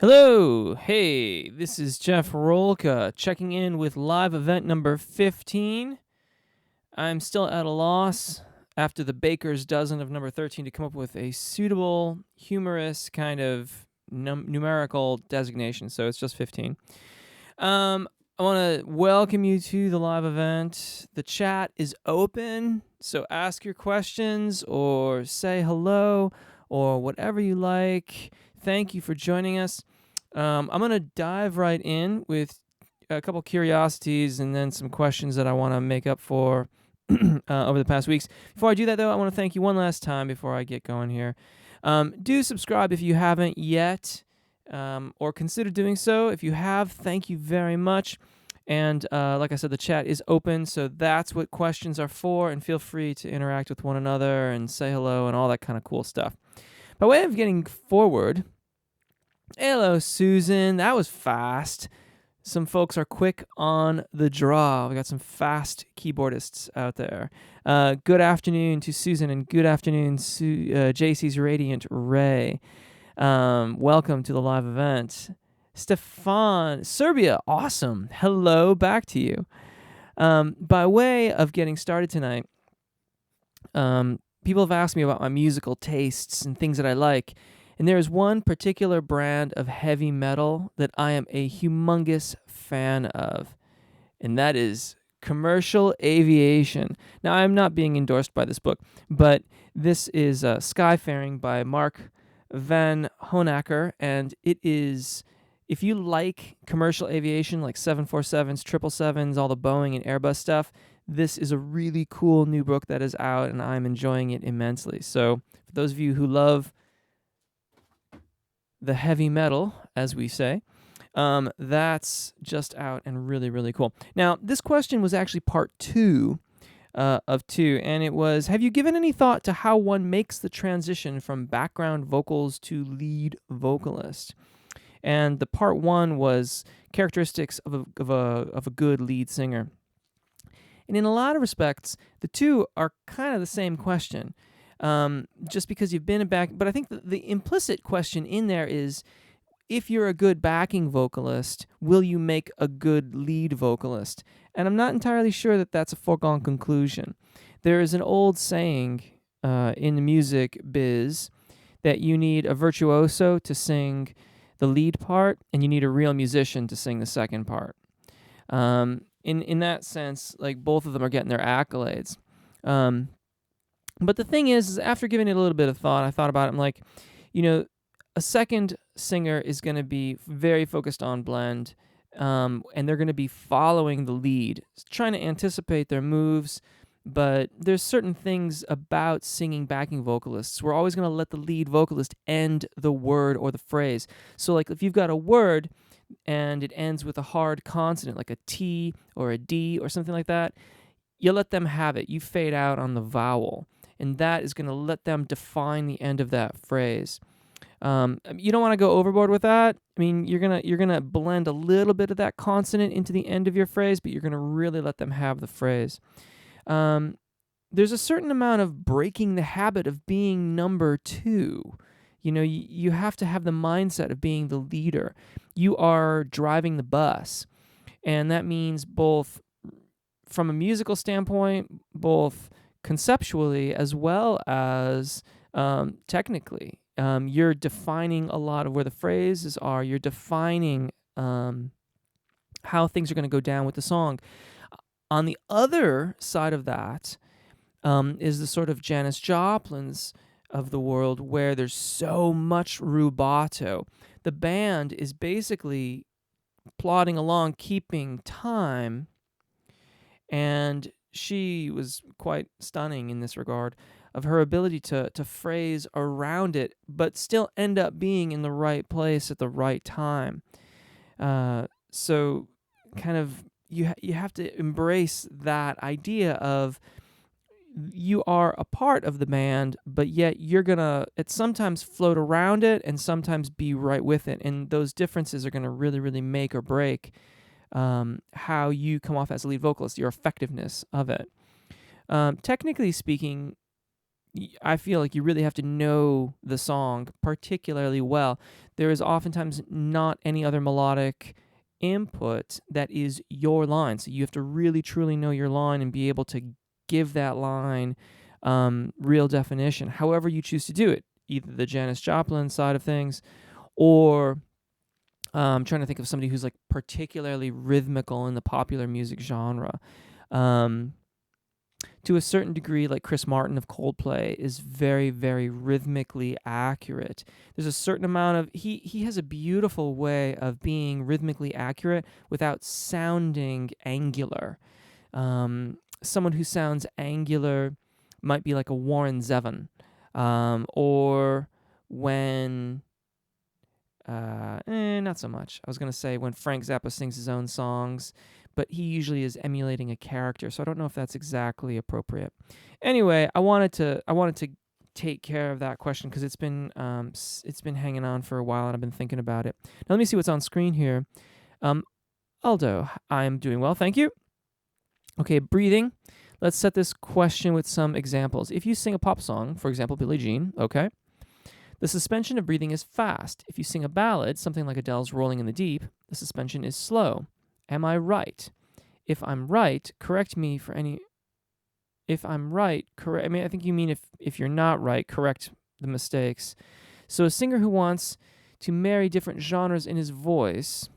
Hello, hey, this is Jeff Rolka checking in with live event number 15. I'm still at a loss after the baker's dozen of number 13 to come up with a suitable, humorous kind of numerical designation, so it's just 15. I want to welcome you to the live event. The chat is open, so ask your questions or say hello or whatever you like. Thank you for joining us. I'm going to dive right in with a couple curiosities and then some questions that I want to make up for over the past weeks. Before I do that, though, I want to thank you one last time before I get going here. Do subscribe if you haven't yet, or consider doing so. If you have, thank you very much. And like I said, the chat is open, so that's what questions are for, and feel free to interact with one another and say hello and all that kind of cool stuff. By way of getting forward, hello, Susan. That was fast. Some folks are quick on the draw. We got some fast keyboardists out there. Good afternoon to Susan, and good afternoon, JC's Radiant Ray. Welcome to the live event. Stefan, Serbia, awesome. Hello, back to you. By way of getting started tonight, people have asked me about my musical tastes and things that I like. And there is one particular brand of heavy metal that I am a humongous fan of, and that is commercial aviation. Now, I'm not being endorsed by this book, but this is Skyfaring by Mark Van Honacker, and it is, if you like commercial aviation, like 747s, 777s, all the Boeing and Airbus stuff, this is a really cool new book that is out, and I'm enjoying it immensely. So for those of you who love the heavy metal, as we say, that's just out and really, really cool. Now, this question was actually part 2 of 2, and it was, have you given any thought to how one makes the transition from background vocals to lead vocalist? And the part 1 was characteristics of a good lead singer. And in a lot of respects, the two are kind of the same question. Just because you've been a back, but I think the implicit question in there is, if you're a good backing vocalist, will you make a good lead vocalist? And I'm not entirely sure that that's a foregone conclusion. There is an old saying in the music biz that you need a virtuoso to sing the lead part, and you need a real musician to sing the second part. In that sense, like, both of them are getting their accolades. But the thing is after giving it a little bit of thought, I thought about it. I'm like, a second singer is going to be very focused on blend, and they're going to be following the lead, trying to anticipate their moves. But there's certain things about singing backing vocalists. We're always going to let the lead vocalist end the word or the phrase. So, like, if you've got a word and it ends with a hard consonant, like a T or a D or something like that, you let them have it. You fade out on the vowel. And that is going to let them define the end of that phrase. You don't want to go overboard with that. I mean, you're gonna blend a little bit of that consonant into the end of your phrase, but you're gonna really let them have the phrase. There's a certain amount of breaking the habit of being number 2. You have to have the mindset of being the leader. You are driving the bus, and that means both from a musical standpoint, both conceptually as well as technically. You're defining a lot of where the phrases are. You're defining how things are going to go down with the song. On the other side of that is the sort of Janis Joplin's of the world, where there's so much rubato. The band is basically plodding along, keeping time, and she was quite stunning in this regard, of her ability to phrase around it, but still end up being in the right place at the right time. So kind of you have to embrace that idea of you are a part of the band, but yet you're going to sometimes float around it and sometimes be right with it. And those differences are going to really, really make or break how you come off as a lead vocalist, your effectiveness of it. Technically speaking, I feel like you really have to know the song particularly well. There is oftentimes not any other melodic input that is your line. So you have to really truly know your line and be able to give that line real definition, however you choose to do it, either the Janis Joplin side of things or I'm trying to think of somebody who's like particularly rhythmical in the popular music genre. Um, to a certain degree, like Chris Martin of Coldplay is very, very rhythmically accurate. There's a certain amount of he has a beautiful way of being rhythmically accurate without sounding angular. Someone who sounds angular might be like a Warren Zevon, or when not so much. I was gonna say when Frank Zappa sings his own songs, but he usually is emulating a character, so I don't know if that's exactly appropriate. Anyway, I wanted to take care of that question because it's been hanging on for a while and I've been thinking about it. Now let me see what's on screen here. Aldo, I'm doing well, thank you. Okay, breathing. Let's set this question with some examples. If you sing a pop song, for example, Billie Jean, okay, the suspension of breathing is fast. If you sing a ballad, something like Adele's Rolling in the Deep, the suspension is slow. Am I right? If I'm right, correct me for any... If I'm right, correct... I mean, I think you mean if you're not right, correct the mistakes. So a singer who wants to marry different genres in his voice,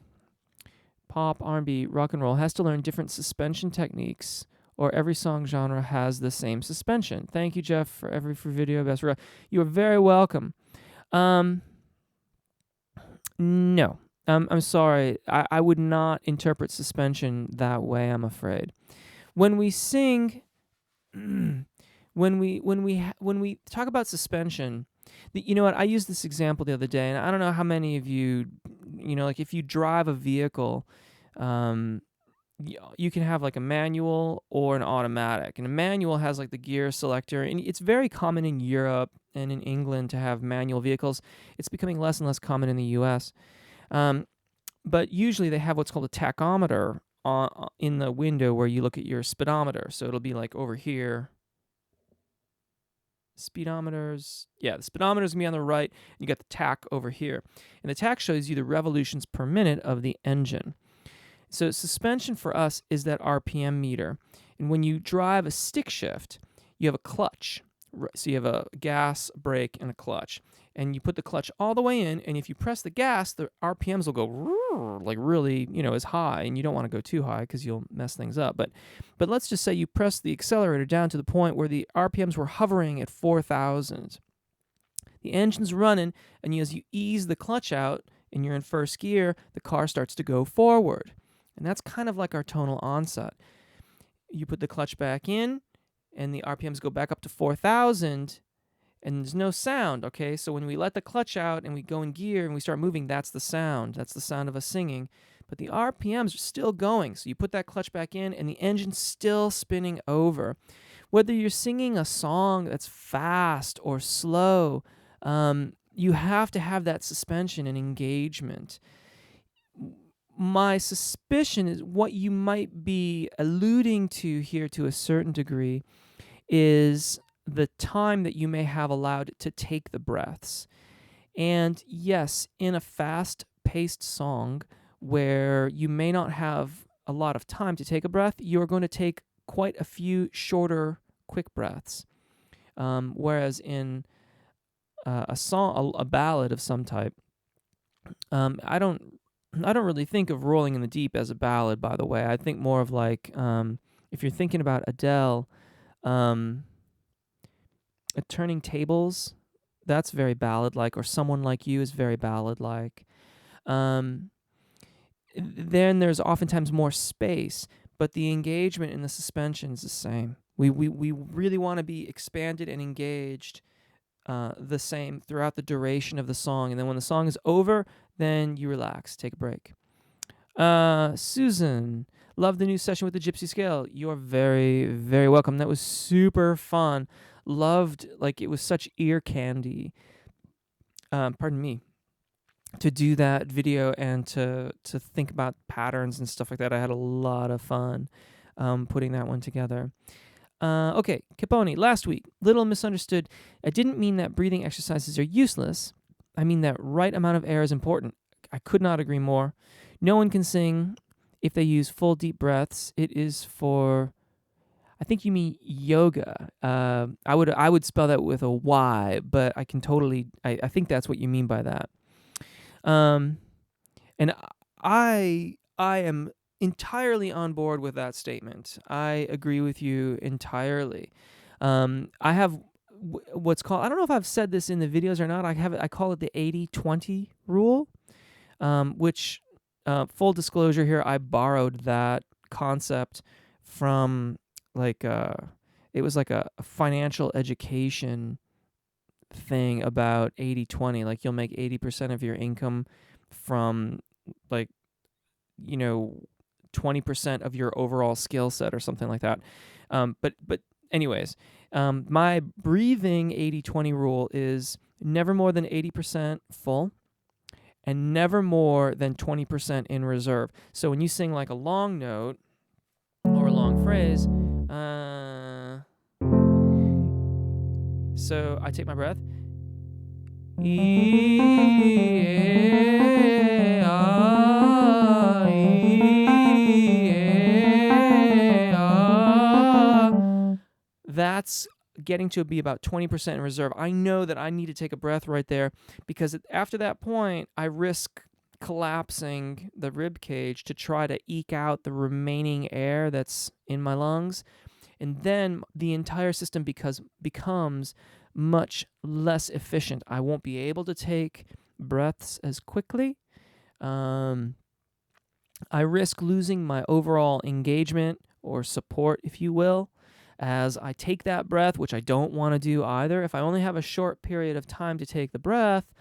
pop, R&B, rock and roll, has to learn different suspension techniques, or every song genre has the same suspension. Thank you, Jeff, for every free video. Best regards. You are very welcome. No. I'm sorry. I would not interpret suspension that way, I'm afraid. When we sing, when we talk about suspension, you know what? I used this example the other day, and I don't know how many of you, like if you drive a vehicle, you can have like a manual or an automatic. And a manual has like the gear selector, and it's very common in Europe and in England to have manual vehicles. It's becoming less and less common in the US. But usually they have what's called a tachometer in the window where you look at your speedometer. So it'll be like over here. Speedometers. Yeah, the speedometer is going to be on the right. And you got the tach over here. And the tach shows you the revolutions per minute of the engine. So suspension for us is that RPM meter. And when you drive a stick shift, you have a clutch. So you have a gas, brake, and a clutch. And you put the clutch all the way in, and if you press the gas, the RPMs will go like really, as high, and you don't want to go too high because you'll mess things up. But let's just say you press the accelerator down to the point where the RPMs were hovering at 4,000. The engine's running, and as you ease the clutch out, and you're in first gear, the car starts to go forward. And that's kind of like our tonal onset. You put the clutch back in, and the RPMs go back up to 4,000, and there's no sound, okay? So when we let the clutch out and we go in gear and we start moving, that's the sound. That's the sound of us singing. But the RPMs are still going. So you put that clutch back in, and the engine's still spinning over. Whether you're singing a song that's fast or slow, you have to have that suspension and engagement. My suspicion is what you might be alluding to here to a certain degree is the time that you may have allowed to take the breaths. And yes, in a fast-paced song where you may not have a lot of time to take a breath, you're going to take quite a few shorter, quick breaths. Whereas in a song, a ballad of some type, I don't really think of Rolling in the Deep as a ballad, by the way. I think more of like, if you're thinking about Adele, Turning Tables, that's very ballad-like, or Someone Like You is very ballad-like. Then there's oftentimes more space, but the engagement in the suspension is the same. We really want to be expanded and engaged the same throughout the duration of the song, and then when the song is over, then you relax, take a break. Susan, love the new session with the Gypsy Scale. You're very, very welcome. That was super fun. Loved, like it was such ear candy. Pardon me. To do that video and to think about patterns and stuff like that. I had a lot of fun putting that one together. Okay, Capone, last week, little misunderstood. I didn't mean that breathing exercises are useless. I mean that right amount of air is important. I could not agree more. No one can sing if they use full deep breaths. It is for, I think you mean yoga. I would spell that with a Y, but I can totally, I think that's what you mean by that. And I am entirely on board with that statement. I agree with you entirely. I have what's called, I don't know if I've said this in the videos or not. I call it the 80-20 rule, which, full disclosure here, I borrowed that concept from it was like a financial education thing about 80-20. Like, you'll make 80% of your income from, like, 20% of your overall skill set or something like that. But anyways, my breathing 80-20 rule is never more than 80% full and never more than 20% in reserve. So when you sing like a long note or a long phrase, so I take my breath. That's getting to be about 20% in reserve. I know that I need to take a breath right there, because after that point, I risk collapsing the rib cage to try to eke out the remaining air that's in my lungs. And then the entire system becomes much less efficient. I won't be able to take breaths as quickly. I risk losing my overall engagement or support, if you will, as I take that breath, which I don't want to do either. If I only have a short period of time to take the breath,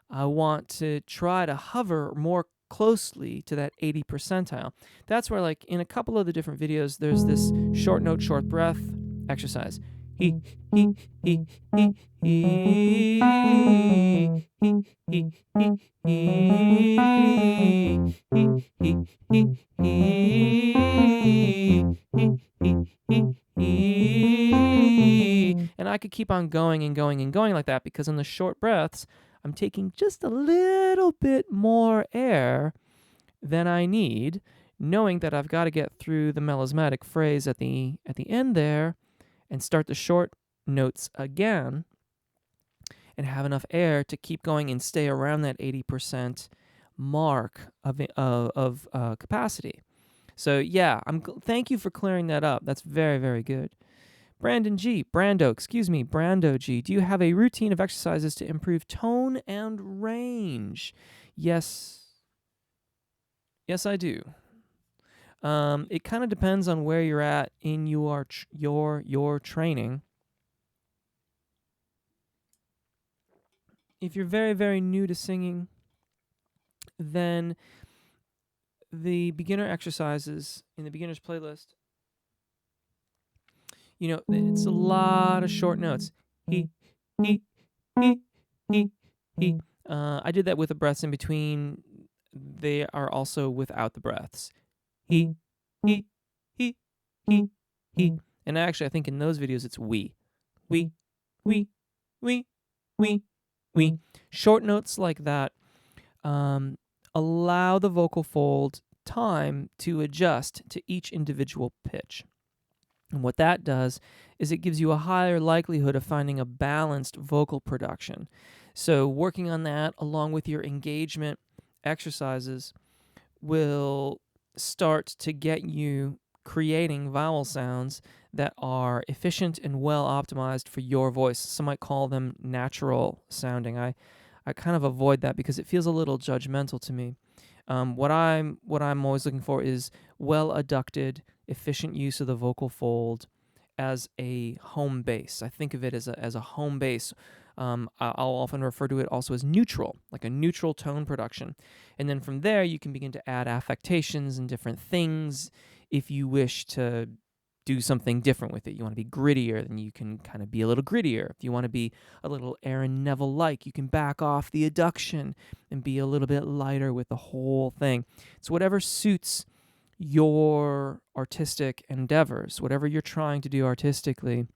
I want to try to hover more closely to that 80 percentile. That's where, like, in a couple of the different videos, there's this short note, short breath exercise. And I could keep on going and going and going like that, because in the short breaths, I'm taking just a little bit more air than I need, knowing that I've got to get through the melismatic phrase at the end there and start the short notes again and have enough air to keep going and stay around that 80% mark of capacity. So yeah, thank you for clearing that up. That's very, very good. Brando G, do you have a routine of exercises to improve tone and range? Yes, I do. It kind of depends on where you're at in your training. If you're very, very new to singing, then the beginner exercises in the beginner's playlist, it's a lot of short notes. He. I did that with the breaths in between. They are also without the breaths. He. And actually, I think in those videos, it's we. Short notes like that allow the vocal fold time to adjust to each individual pitch. And what that does is it gives you a higher likelihood of finding a balanced vocal production. So working on that along with your engagement exercises will start to get you creating vowel sounds that are efficient and well optimized for your voice. Some might call them natural sounding. I kind of avoid that because it feels a little judgmental to me. What I'm always looking for is well adducted, efficient use of the vocal fold as a home base. I think of it as a home base. I'll often refer to it also as neutral, like a neutral tone production. And then from there, you can begin to add affectations and different things if you wish to do something different with it. You want to be grittier, then you can kind of be a little grittier. If you want to be a little Aaron Neville-like, you can back off the adduction and be a little bit lighter with the whole thing. It's whatever suits your artistic endeavors, whatever you're trying to do artistically,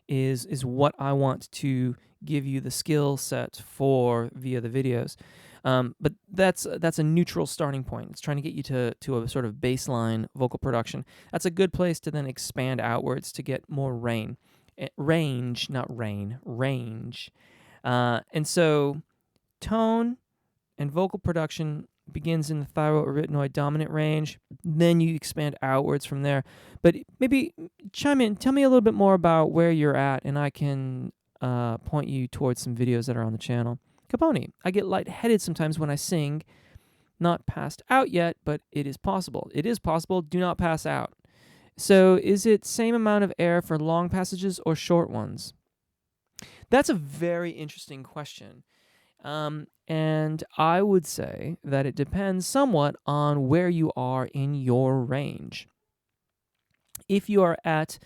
is what I want to give you the skill set for via the videos. But that's a neutral starting point. It's trying to get you to a sort of baseline vocal production. That's a good place to then expand outwards to get more range, not rain, range. And so tone and vocal production begins in the thyroarytenoid dominant range. Then you expand outwards from there. But maybe chime in. Tell me a little bit more about where you're at, and I can point you towards some videos that are on the channel. Capone, I get lightheaded sometimes when I sing. Not passed out yet, but it is possible. It is possible. Do not pass out. So is it same amount of air for long passages or short ones? That's a very interesting question. And I would say that it depends somewhat on where you are in your range. If you are at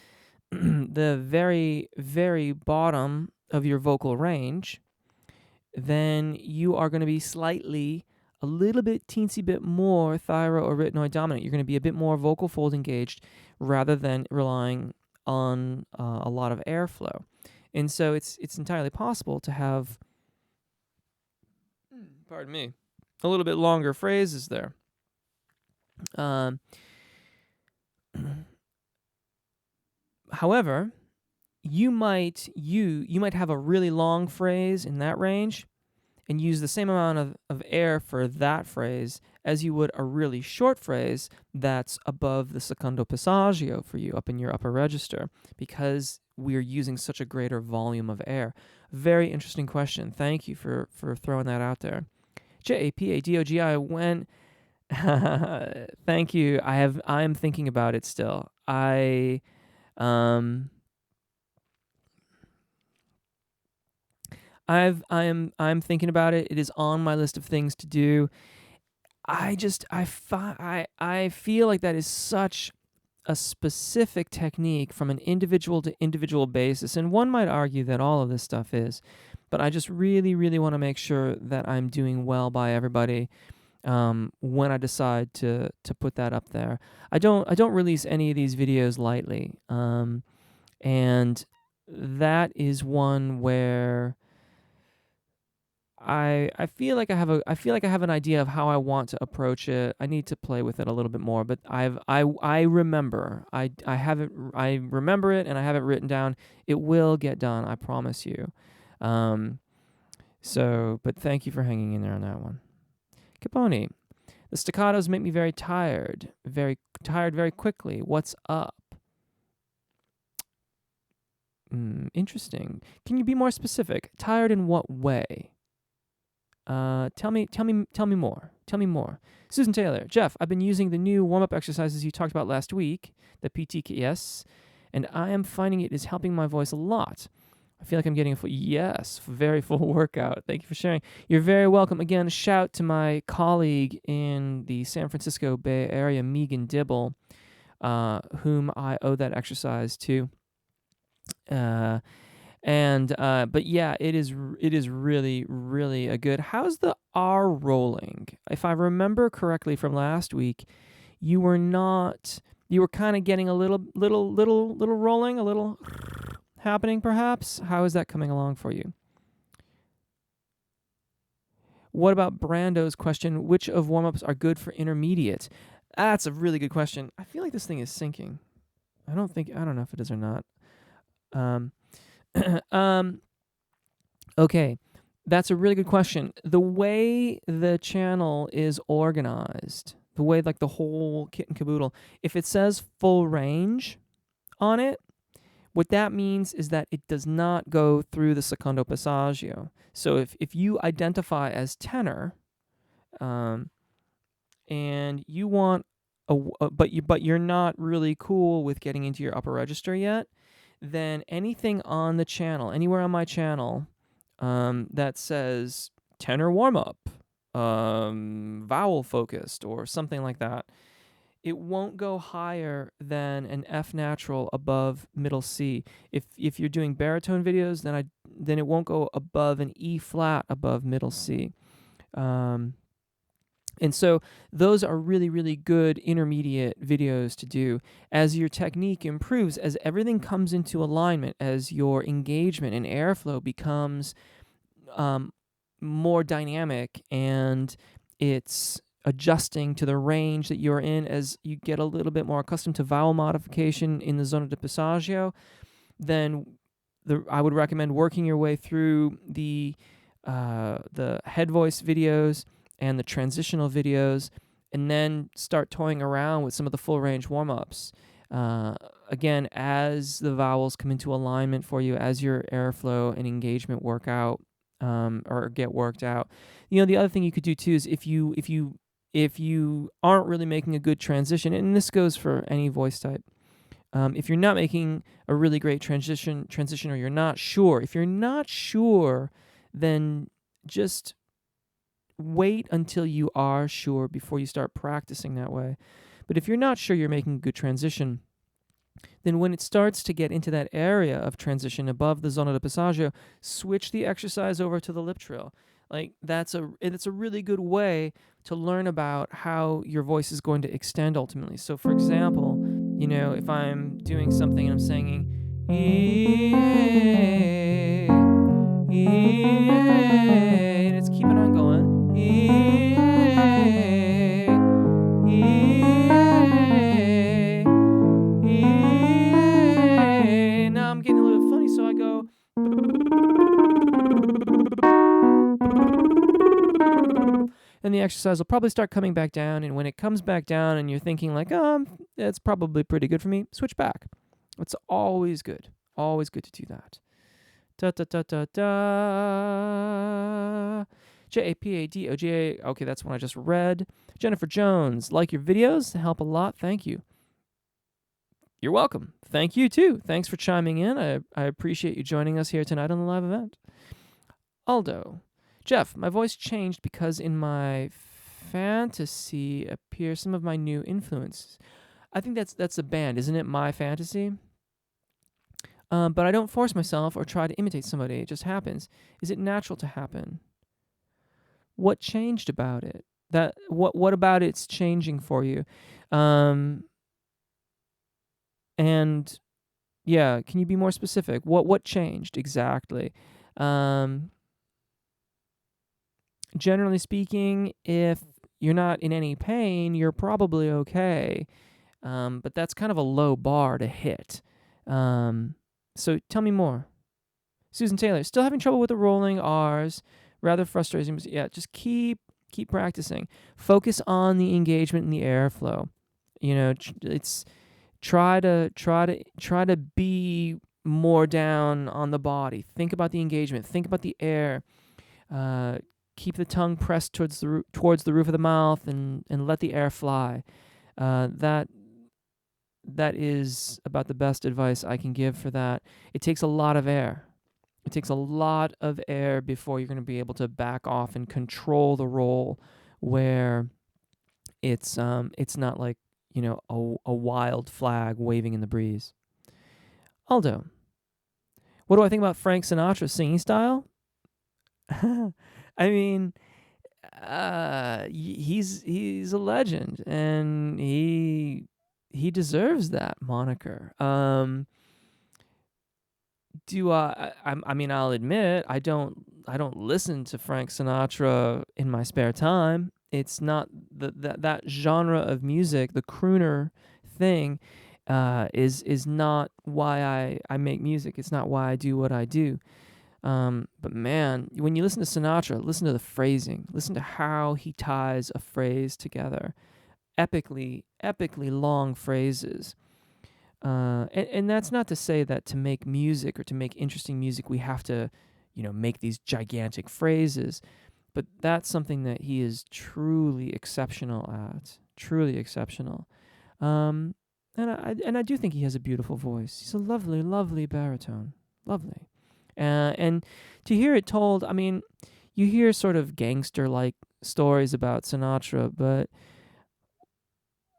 the very, very bottom of your vocal range, then you are going to be a little bit, teensy bit more thyroarytenoid dominant. You're going to be a bit more vocal fold engaged rather than relying on a lot of airflow. And so it's entirely possible to have, pardon me, a little bit longer phrases there. However, you might have a really long phrase in that range and use the same amount of air for that phrase as you would a really short phrase that's above the secondo passaggio for you up in your upper register, because we're using such a greater volume of air. Very interesting question. Thank you for throwing that out there. JAPADOGI, when thank you. I'm thinking about it still. I'm thinking about it. It is on my list of things to do. I feel like that is such a specific technique from an individual to individual basis, and one might argue that all of this stuff is, but I just really, really want to make sure that I'm doing well by everybody when I decide to put that up there. I don't release any of these videos lightly, and that is one where I feel like I have an idea of how I want to approach it. I need to play with it a little bit more, but I remember I remember it, and I have it written down. It will get done, I promise you. But thank you for hanging in there on that one. Capone, the staccatos make me very tired very quickly. What's up? Interesting. Can you be more specific? Tired in what way? Tell me more. Tell me more. Susan Taylor, Jeff, I've been using the new warm-up exercises you talked about last week, the PTKS, and I am finding it is helping my voice a lot. I feel like I'm getting a very full workout. Thank you for sharing. You're very welcome. Again, shout to my colleague in the San Francisco Bay Area, Megan Dibble, whom I owe that exercise to. But yeah, it is really, really a good. How's the R rolling? If I remember correctly from last week, you were kind of getting a little rolling, a little happening perhaps. How is that coming along for you? What about Brando's question? Which of warm-ups are good for intermediate? That's a really good question. I feel like this thing is sinking. I don't know if it is or not. Okay, that's a really good question. The way the channel is organized, the way like the whole kit and caboodle, if it says full range on it, what that means is that it does not go through the secondo passaggio. So if you identify as tenor, and you want but you're not really cool with getting into your upper register yet, then anything on the channel, anywhere on my channel, that says tenor warm-up, vowel focused, or something like that, it won't go higher than an F natural above middle C. If you're doing baritone videos, then it won't go above an E flat above middle C. And so those are really, really good intermediate videos to do. As your technique improves, as everything comes into alignment, as your engagement and airflow becomes um, more dynamic, and it's adjusting to the range that you're in, as you get a little bit more accustomed to vowel modification in the zona de passaggio, then I would recommend working your way through the head voice videos and the transitional videos, and then start toying around with some of the full range warm-ups. Again, as the vowels come into alignment for you, as your airflow and engagement work out, or get worked out. The other thing you could do too is if you aren't really making a good transition, and this goes for any voice type, if you're not making a really great transition, or you're not sure, then just wait until you are sure before you start practicing that way. But if you're not sure you're making a good transition, then when it starts to get into that area of transition above the zona de passaggio, switch the exercise over to the lip trill. Like it's a really good way to learn about how your voice is going to extend ultimately. So for example, if I'm doing something and I'm singing, and it's keeping on going, now I'm getting a little funny, so I go, and the exercise will probably start coming back down. And when it comes back down and you're thinking like, it's probably pretty good for me, switch back. It's always good to do that. Da da da da da. JAPADOGA. Okay, that's one I just read. Jennifer Jones, like your videos, help a lot. Thank you. You're welcome. Thank you too. Thanks for chiming in. I appreciate you joining us here tonight on the live event. Aldo, Jeff, my voice changed because in my fantasy appear some of my new influences. I think that's a band, isn't it? My Fantasy. But I don't force myself or try to imitate somebody. It just happens. Is it natural to happen? What changed about it? What about it's changing for you? And yeah, can you be more specific? What changed exactly? Generally speaking, if you're not in any pain, you're probably okay. But that's kind of a low bar to hit. So tell me more. Susan Taylor, still having trouble with the rolling R's. Rather frustrating. But yeah, just keep practicing. Focus on the engagement and the airflow. It's try to be more down on the body. Think about the engagement. Think about the air. Keep the tongue pressed towards the roof of the mouth, and let the air fly. That is about the best advice I can give for that. It takes a lot of air. It takes a lot of air before you're going to be able to back off and control the roll, where it's not like, a wild flag waving in the breeze. Aldo, what do I think about Frank Sinatra's singing style? I mean, he's a legend, and he deserves that moniker. I mean, I'll admit I don't listen to Frank Sinatra in my spare time. It's not that genre of music, the crooner thing, is not why I make music. It's not why I do what I do. But man, when you listen to Sinatra, listen to the phrasing. Listen to how he ties a phrase together. Epically long phrases. And that's not to say that to make music or to make interesting music, we have to, make these gigantic phrases. But that's something that he is truly exceptional at. Truly exceptional. And I do think he has a beautiful voice. He's a lovely, lovely baritone. Lovely. And to hear it told, I mean, you hear sort of gangster-like stories about Sinatra, but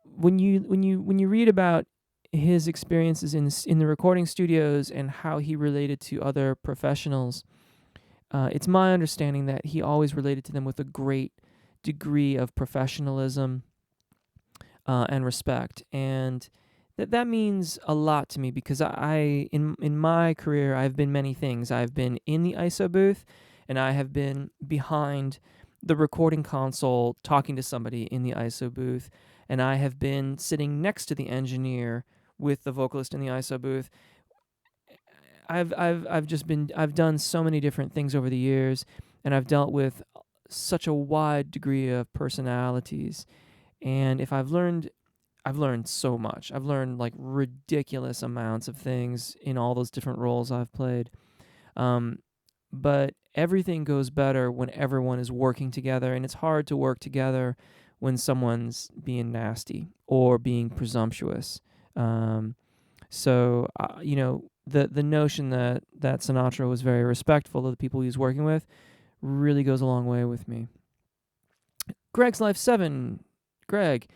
when you read about his experiences in the recording studios and how he related to other professionals, it's my understanding that he always related to them with a great degree of professionalism and respect. And that means a lot to me because in my career, I've been many things. I've been in the ISO booth, and I have been behind the recording console talking to somebody in the ISO booth, and I have been sitting next to the engineer with the vocalist in the ISO booth. I've done so many different things over the years, and I've dealt with such a wide degree of personalities. And I've learned so much. I've learned like ridiculous amounts of things in all those different roles I've played. But everything goes better when everyone is working together, and it's hard to work together when someone's being nasty or being presumptuous. So the notion that Sinatra was very respectful of the people he was working with really goes a long way with me. Greg's Life 7. Greg,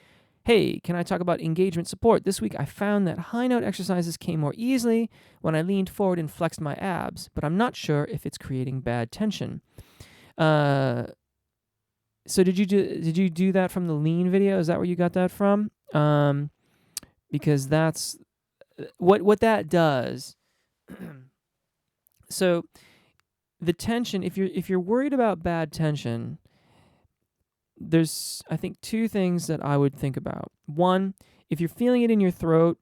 hey, can I talk about engagement support? This week I found that high note exercises came more easily when I leaned forward and flexed my abs, but I'm not sure if it's creating bad tension. So did you do that from the lean video? Is that where you got that from? Because that's what that does. So the tension, if you're worried about bad tension, there's, I think, two things that I would think about. One, if you're feeling it in your throat,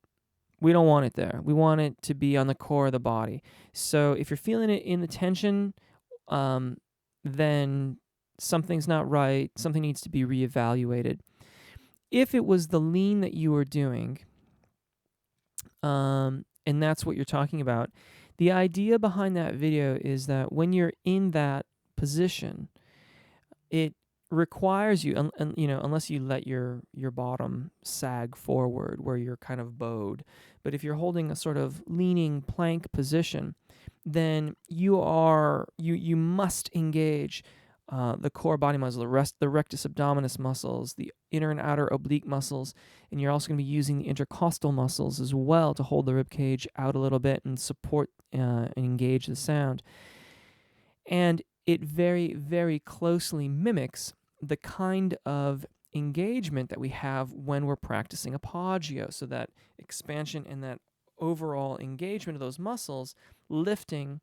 we don't want it there. We want it to be on the core of the body. So if you're feeling it in the tension, then something's not right. Something needs to be reevaluated. If it was the lean that you were doing, and that's what you're talking about, the idea behind that video is that when you're in that position, it requires you, unless you let your bottom sag forward where you're kind of bowed, but if you're holding a sort of leaning plank position, then you must engage the core body muscle, the rectus abdominis muscles, the inner and outer oblique muscles, and you're also going to be using the intercostal muscles as well to hold the ribcage out a little bit and support and engage the sound. And it very, very closely mimics the kind of engagement that we have when we're practicing apagio. So that expansion and that overall engagement of those muscles lifting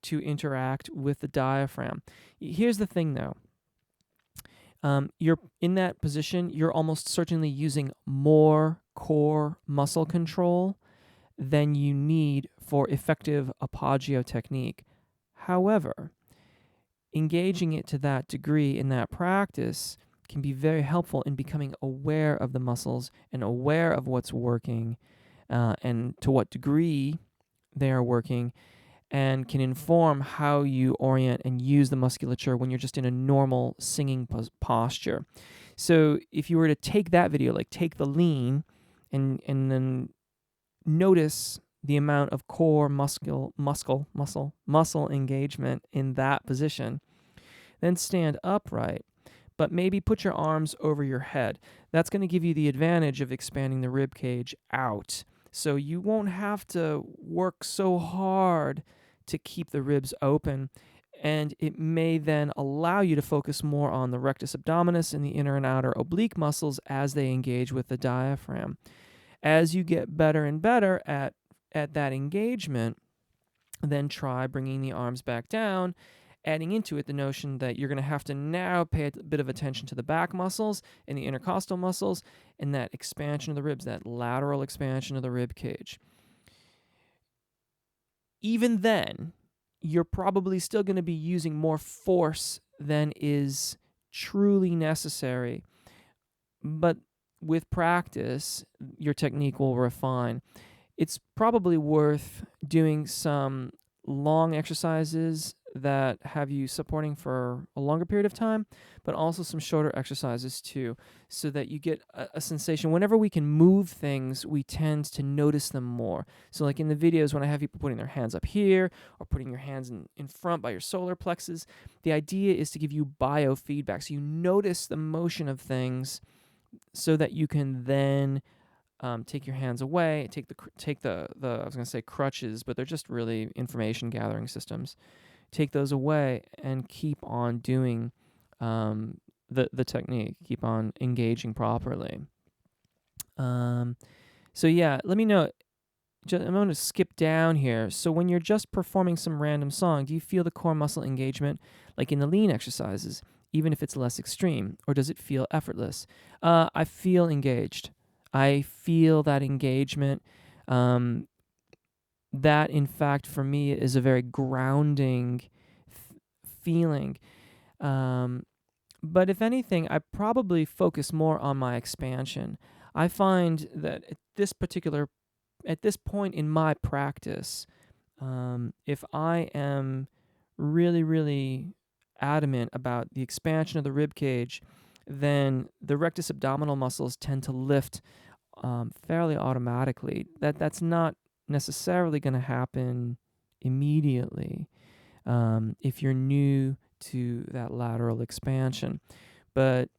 to interact with the diaphragm. Here's the thing, though. You're in that position, you're almost certainly using more core muscle control than you need for effective apagio technique. However, engaging it to that degree in that practice can be very helpful in becoming aware of the muscles and aware of what's working and to what degree they are working, and can inform how you orient and use the musculature when you're just in a normal singing posture. So if you were to take that video, like take the lean and then notice the amount of core muscle engagement in that position, then stand upright, but maybe put your arms over your head. That's going to give you the advantage of expanding the rib cage out. So you won't have to work so hard to keep the ribs open, and it may then allow you to focus more on the rectus abdominis and the inner and outer oblique muscles as they engage with the diaphragm. As you get better and better at that engagement, then try bringing the arms back down, adding into it the notion that you're going to have to now pay a bit of attention to the back muscles and the intercostal muscles and that expansion of the ribs, that lateral expansion of the rib cage. Even then, you're probably still going to be using more force than is truly necessary. But with practice, your technique will refine. It's probably worth doing some long exercises that have you supporting for a longer period of time, but also some shorter exercises too, so that you get a sensation. Whenever we can move things, we tend to notice them more. So like in the videos when I have people putting their hands up here or putting your hands in front by your solar plexus, the idea is to give you biofeedback. So you notice the motion of things so that you can then take your hands away, take the I was going to say crutches, but they're just really information gathering systems. Take those away and keep on doing the technique, keep on engaging properly. So yeah, let me know. I'm going to skip down here. So when you're just performing some random song, do you feel the core muscle engagement like in the lean exercises, even if it's less extreme, or does it feel effortless? I feel engaged. I feel that engagement. That, in fact, for me is a very grounding feeling. But if anything, I probably focus more on my expansion. I find that at this point in my practice, if I am really, really adamant about the expansion of the rib cage, then the rectus abdominal muscles tend to lift fairly automatically. That's not necessarily going to happen immediately if you're new to that lateral expansion. But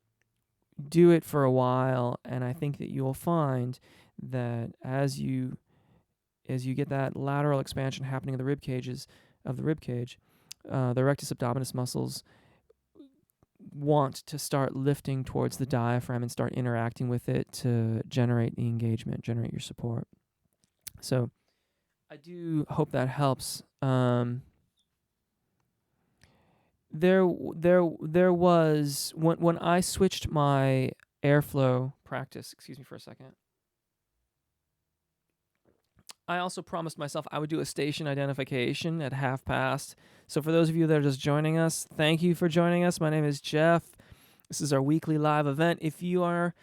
do it for a while, and I think that you'll find that as you get that lateral expansion happening in the rib cage, the rectus abdominis muscles want to start lifting towards the diaphragm and start interacting with it to generate the engagement, generate your support. So I do hope that helps. There was when I switched my airflow practice. Excuse me for a second. I also promised myself I would do a station identification at 1:30. So for those of you that are just joining us, thank you for joining us. My name is Jeff. This is our weekly live event. If you are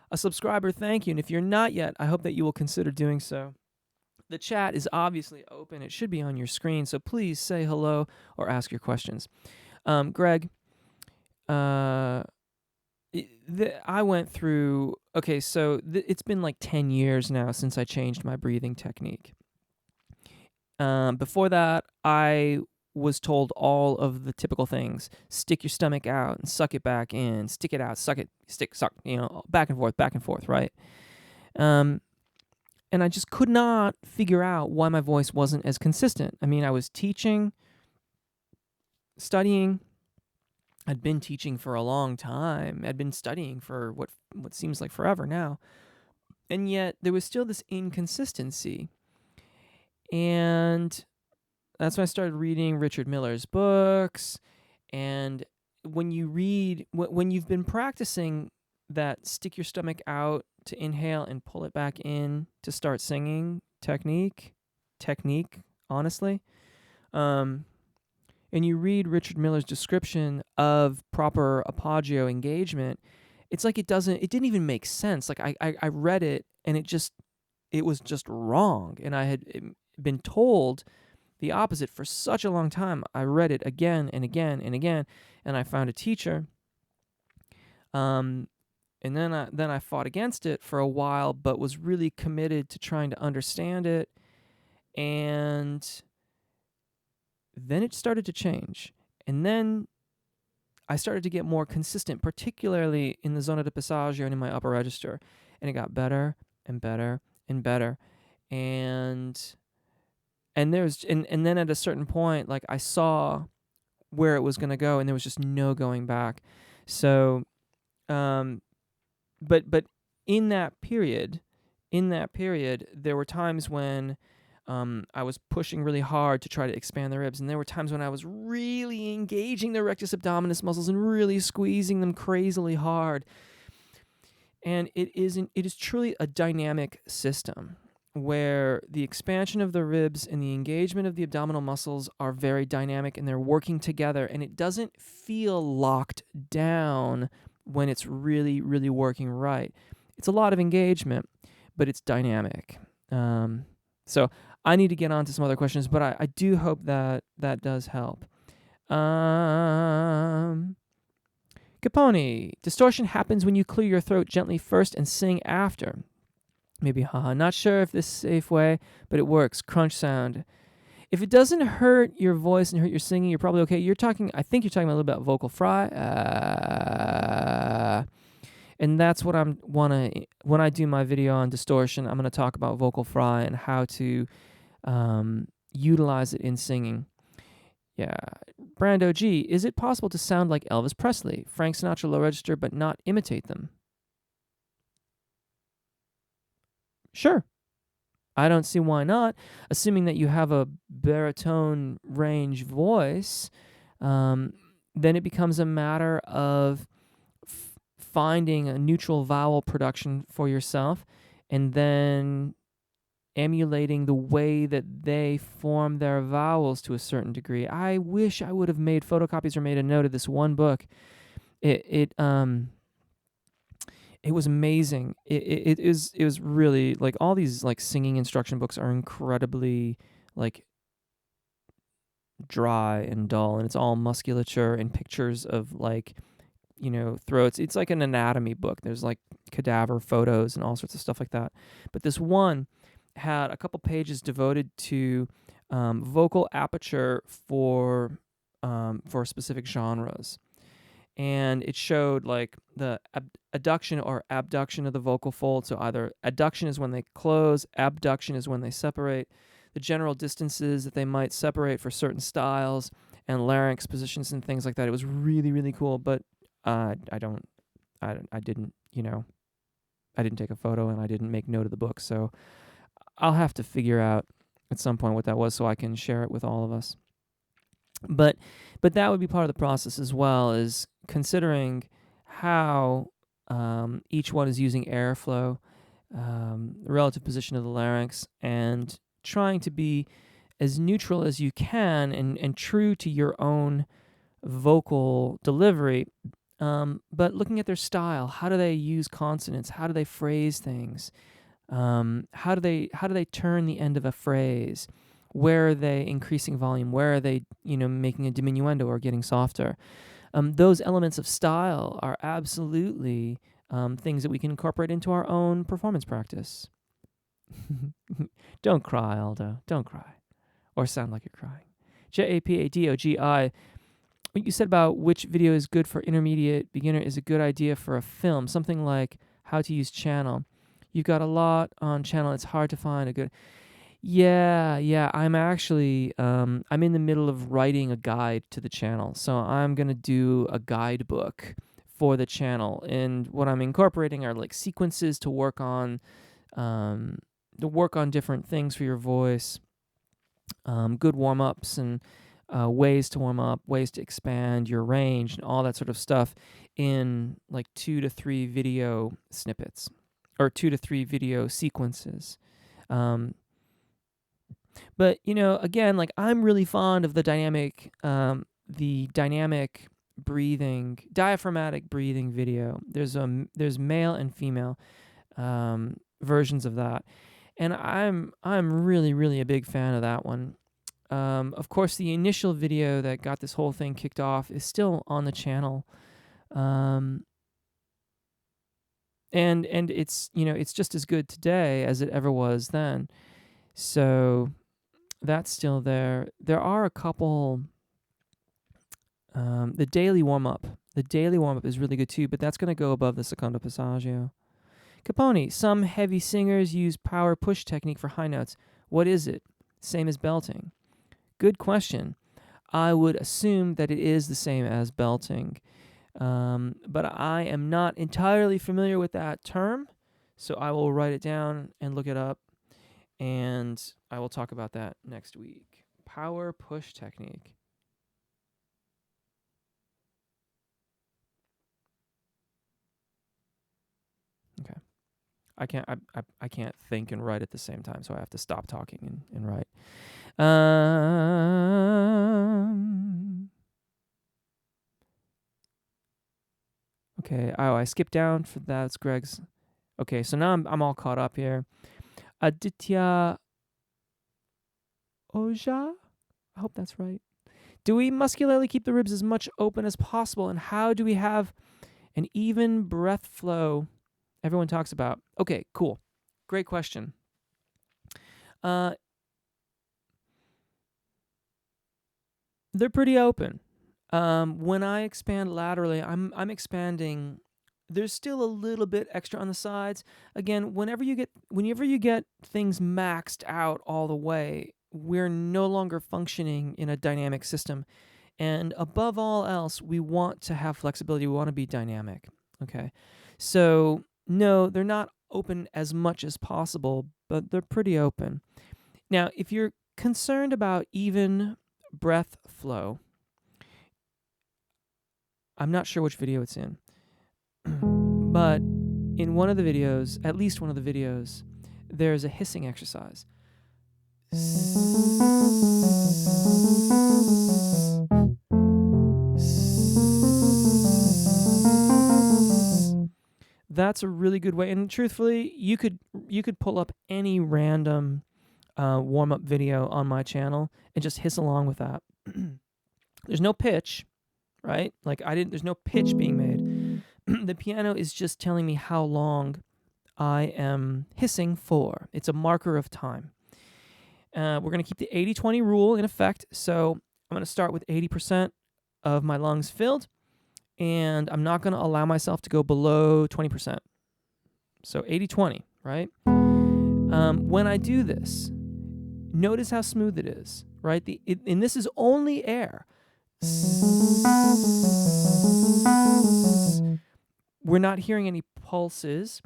a subscriber, thank you. And if you're not yet, I hope that you will consider doing so. The chat is obviously open. It should be on your screen. So please say hello or ask your questions. Greg, I went through, okay, so it's been like 10 years now since I changed my breathing technique. Before that, I was told all of the typical things. Stick your stomach out and suck it back in. Stick it out, suck it, suck, back and forth, right? And I just could not figure out why my voice wasn't as consistent. I mean, I was teaching, studying. I'd been teaching for a long time. I'd been studying for what seems like forever now. And yet there was still this inconsistency. And that's when I started reading Richard Miller's books. And when you read, when you've been practicing that stick your stomach out to inhale and pull it back in to start singing technique, honestly, and you read Richard Miller's description of proper apagio engagement, it's like it didn't even make sense. Like I read it and it was just wrong. And I had been told the opposite for such a long time. I read it again and again and again, and I found a teacher. And then I fought against it for a while, but was really committed to trying to understand it. And then it started to change. And then I started to get more consistent, particularly in the zona di passaggio and in my upper register. And it got better and better and better. And then at a certain point, like I saw where it was going to go, and there was just no going back. So, but in that period, there were times when I was pushing really hard to try to expand the ribs, and there were times when I was really engaging the rectus abdominis muscles and really squeezing them crazily hard. And it is truly a dynamic system where the expansion of the ribs and the engagement of the abdominal muscles are very dynamic, and they're working together, and it doesn't feel locked down when it's really, really working right. It's a lot of engagement, but it's dynamic. So I need to get on to some other questions, but I do hope that does help. Capone, distortion happens when you clear your throat gently first and sing after. Maybe, haha, not sure if this is a safe way, but it works. Crunch sound. If it doesn't hurt your voice and hurt your singing, you're probably okay. I think you're talking a little bit about vocal fry. And that's what when I do my video on distortion, I'm going to talk about vocal fry and how to utilize it in singing. Yeah. Brando G, is it possible to sound like Elvis Presley, Frank Sinatra low register, but not imitate them? Sure. I don't see why not, assuming that you have a baritone range voice. Then it becomes a matter of finding a neutral vowel production for yourself and then emulating the way that they form their vowels to a certain degree. I wish I would have made photocopies or made a note of this one book. It was amazing. It was really, like, all these like singing instruction books are incredibly like dry and dull, and it's all musculature and pictures of like, throats. It's like an anatomy book. There's like cadaver photos and all sorts of stuff like that. But this one had a couple pages devoted to vocal aperture for specific genres. And it showed like the adduction or abduction of the vocal fold. So either adduction is when they close, abduction is when they separate, the general distances that they might separate for certain styles, and larynx positions and things like that. It was really, really cool. But I didn't take a photo and I didn't make note of the book. So I'll have to figure out at some point what that was so I can share it with all of us. But that would be part of the process as well, is considering how each one is using airflow, the relative position of the larynx, and trying to be as neutral as you can and true to your own vocal delivery, but looking at their style. How do they use consonants? How do they phrase things? How do they turn the end of a phrase? Where are they increasing volume? Where are they, making a diminuendo or getting softer? Those elements of style are absolutely things that we can incorporate into our own performance practice. Don't cry, Aldo. Don't cry. Or sound like you're crying. JAPADOGI. What you said about which video is good for intermediate beginner is a good idea for a film. Something like how to use channel. You've got a lot on channel. It's hard to find a good... Yeah. I'm actually, I'm in the middle of writing a guide to the channel. So I'm going to do a guidebook for the channel. And what I'm incorporating are like sequences to work on different things for your voice, good warm-ups and ways to warm up, ways to expand your range and all that sort of stuff in like 2 to 3 video snippets or 2 to 3 video sequences. But, again, like I'm really fond of the dynamic breathing, diaphragmatic breathing video. There's male and female versions of that. And I'm really, really a big fan of that one. Of course, the initial video that got this whole thing kicked off is still on the channel. And it's, it's just as good today as it ever was then. So that's still there. There are a couple, the daily warm-up. The daily warm-up is really good too, but that's going to go above the secondo passaggio. Capone, some heavy singers use power push technique for high notes. What is it? Same as belting? Good question. I would assume that it is the same as belting, but I am not entirely familiar with that term, so I will write it down and look it up, and I will talk about that next week. Power push technique. Okay. I can't think and write at the same time, so I have to stop talking and write. Okay. Oh, I skipped down for that. That's Greg's. Okay, so now I'm all caught up here. Aditya Oja? I hope that's right. Do we muscularly keep the ribs as much open as possible? And how do we have an even breath flow everyone talks about? Okay, cool. Great question. They're pretty open. When I expand laterally, I'm expanding. There's still a little bit extra on the sides. Again, whenever you get things maxed out all the way, we're no longer functioning in a dynamic system. And above all else, we want to have flexibility. We want to be dynamic. Okay. So, no, they're not open as much as possible, but they're pretty open. Now, if you're concerned about even breath flow, I'm not sure which video it's in, but in one of the videos, at least one of the videos, there's a hissing exercise. That's a really good way. And truthfully, you could pull up any random warm-up video on my channel and just hiss along with that. There's no pitch, right? Like there's no pitch being made. The piano is just telling me how long I am hissing for. It's a marker of time. We're going to keep the 80-20 rule in effect. So I'm going to start with 80% of my lungs filled, and I'm not going to allow myself to go below 20%. So 80-20, right? When I do this, notice how smooth it is, right? And this is only air. We're not hearing any pulses.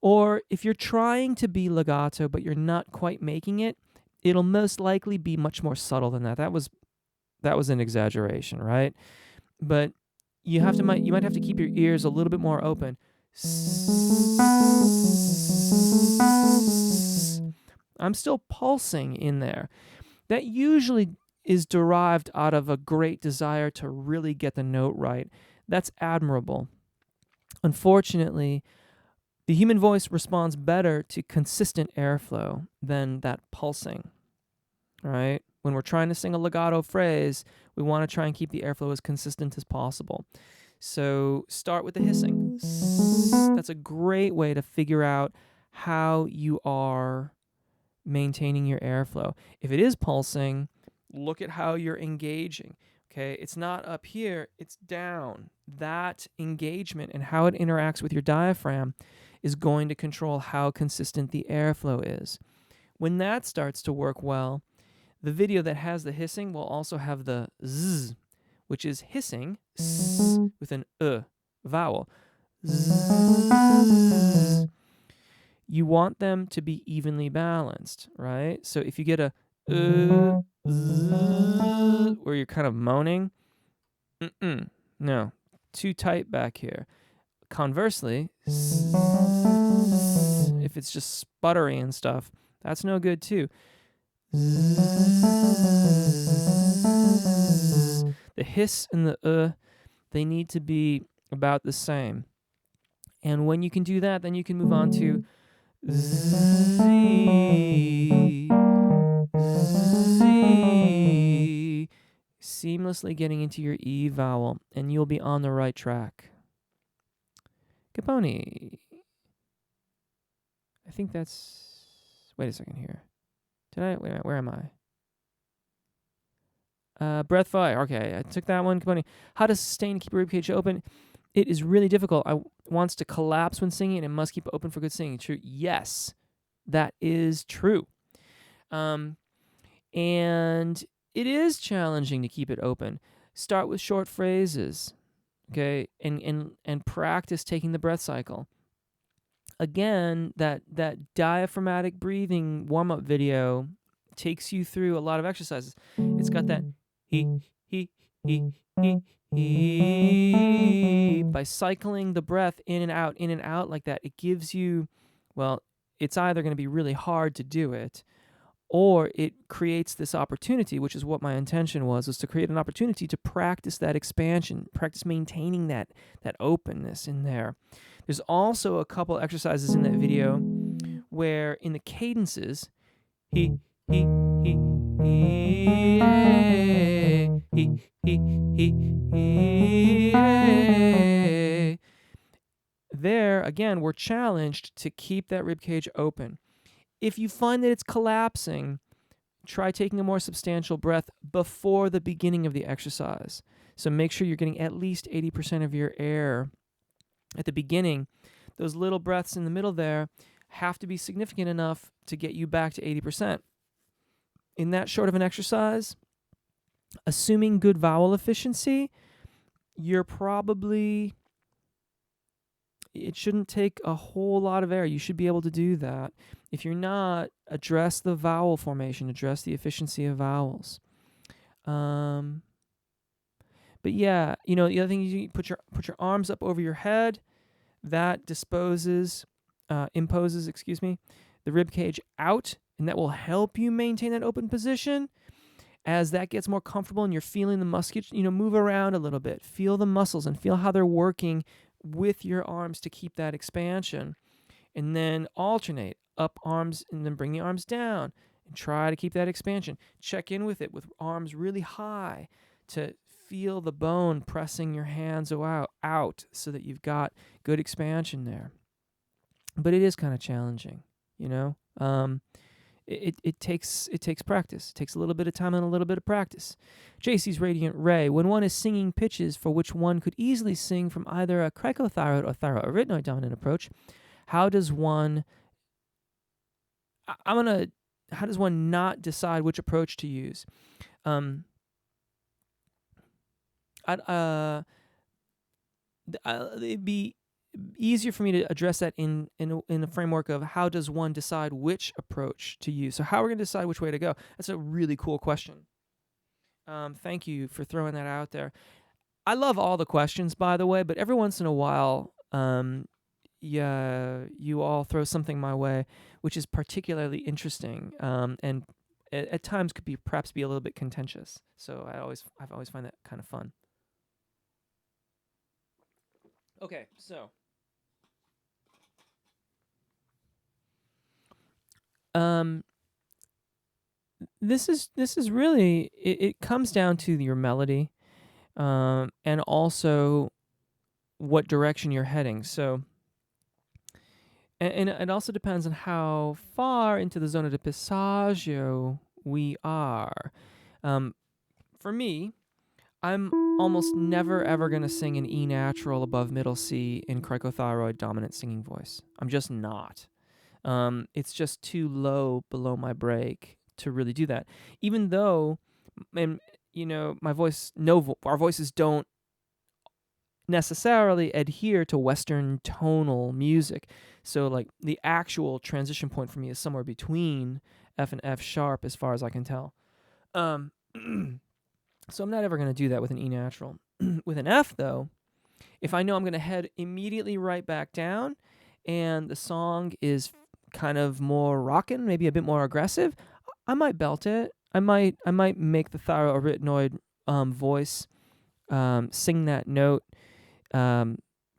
Or if you're trying to be legato but you're not quite making it, it'll most likely be much more subtle than that. That was an exaggeration, right? But you might have to keep your ears a little bit more open. I'm still pulsing in there. That usually is derived out of a great desire to really get the note right. That's admirable. Unfortunately, the human voice responds better to consistent airflow than that pulsing, right? When we're trying to sing a legato phrase, we want to try and keep the airflow as consistent as possible. So start with the hissing. That's a great way to figure out how you are maintaining your airflow. If it is pulsing, look at how you're engaging. Okay, it's not up here, it's down. That engagement and how it interacts with your diaphragm is going to control how consistent the airflow is. When that starts to work well, the video that has the hissing will also have the zzz, which is hissing with an vowel. Zzz. You want them to be evenly balanced, right? So if you get a where you're kind of moaning, no, too tight back here. Conversely, if it's just sputtery and stuff, that's no good too. The hiss and the they need to be about the same. And when you can do that, then you can move on to Z, Z, seamlessly getting into your E vowel, and you'll be on the right track. Capone. I think that's... Wait a second here. Wait a minute, where am I? Breath fire. Okay, I took that one. Capone. How to sustain and keep your ribcage open. It is really difficult. I wants to collapse when singing and it must keep it open for good singing. True. Yes, that is true. And it is challenging to keep it open. Start with short phrases, okay, and practice taking the breath cycle. Again, that diaphragmatic breathing warm-up video takes you through a lot of exercises. It's got that he. By cycling the breath in and out like that, it gives you, well, it's either going to be really hard to do it, or it creates this opportunity, which is what my intention was to create an opportunity to practice that expansion, practice maintaining that openness in there. There's also a couple exercises in that video where in the cadences, there, again, we're challenged to keep that ribcage open. If you find that it's collapsing, try taking a more substantial breath before the beginning of the exercise. So make sure you're getting at least 80% of your air at the beginning. Those little breaths in the middle there have to be significant enough to get you back to 80%. in that short of an exercise, assuming good vowel efficiency, you're probably, it shouldn't take a whole lot of air. You should be able to do that. If you're not, address the vowel formation, address the efficiency of vowels. But yeah, the other thing is you put your arms up over your head. That imposes, the rib cage out, and that will help you maintain that open position. As that gets more comfortable and you're feeling the musculature, move around a little bit. Feel the muscles and feel how they're working with your arms to keep that expansion. And then alternate up arms and then bring the arms down and try to keep that expansion. Check in with it with arms really high to feel the bone pressing your hands out so that you've got good expansion there. But it is kind of challenging, It takes practice. It takes a little bit of time and a little bit of practice. JC's Radiant Ray. When one is singing pitches for which one could easily sing from either a cricothyroid or thyroarytenoid dominant approach, how does one not decide which approach to use? It'd be easier for me to address that in a framework of how does one decide which approach to use. So how we're going to decide which way to go. That's a really cool question. Thank you for throwing that out there. I love all the questions, by the way, but every once in a while, you all throw something my way, which is particularly interesting, and at times could perhaps be a little bit contentious. So I've always find that kind of fun. Okay, so this is really it comes down to your melody, and also what direction you're heading. So, and it also depends on how far into the zona de passaggio we are. For me, I'm almost never ever going to sing an E natural above middle C in cricothyroid dominant singing voice. I'm just not. It's just too low below my break to really do that. Even though, my voice, our voices don't necessarily adhere to Western tonal music. So, like, the actual transition point for me is somewhere between F and F sharp, as far as I can tell. So I'm not ever going to do that with an E natural. With an F, though, if I know I'm going to head immediately right back down, and the song is kind of more rockin', maybe a bit more aggressive, I might belt it. I might make the thyroarytenoid voice sing that note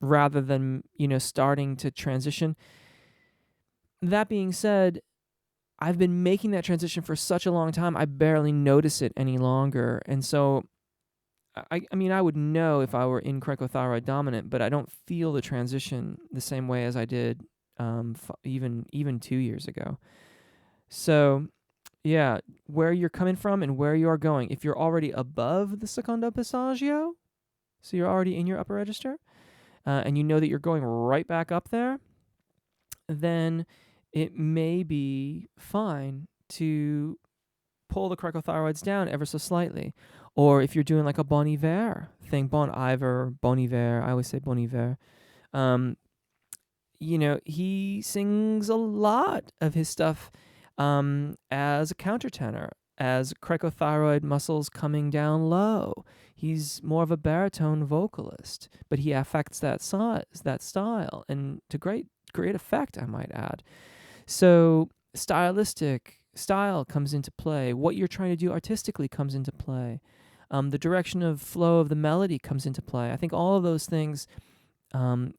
rather than starting to transition. That being said, I've been making that transition for such a long time, I barely notice it any longer. And so, I would know if I were in cricothyroid dominant, but I don't feel the transition the same way as I did even 2 years ago. So, yeah, where you're coming from and where you are going. If you're already above the secondo passaggio, so you're already in your upper register, and you know that you're going right back up there, then it may be fine to pull the cricothyroids down ever so slightly. Or if you're doing like a Bon Iver thing, Bon Iver, Bon Iver, I always say Bon Iver, he sings a lot of his stuff as a countertenor, as cricothyroid muscles coming down low. He's more of a baritone vocalist, but he affects that style, and to great effect, I might add. So style comes into play. What you're trying to do artistically comes into play. The direction of flow of the melody comes into play. I think all of those things are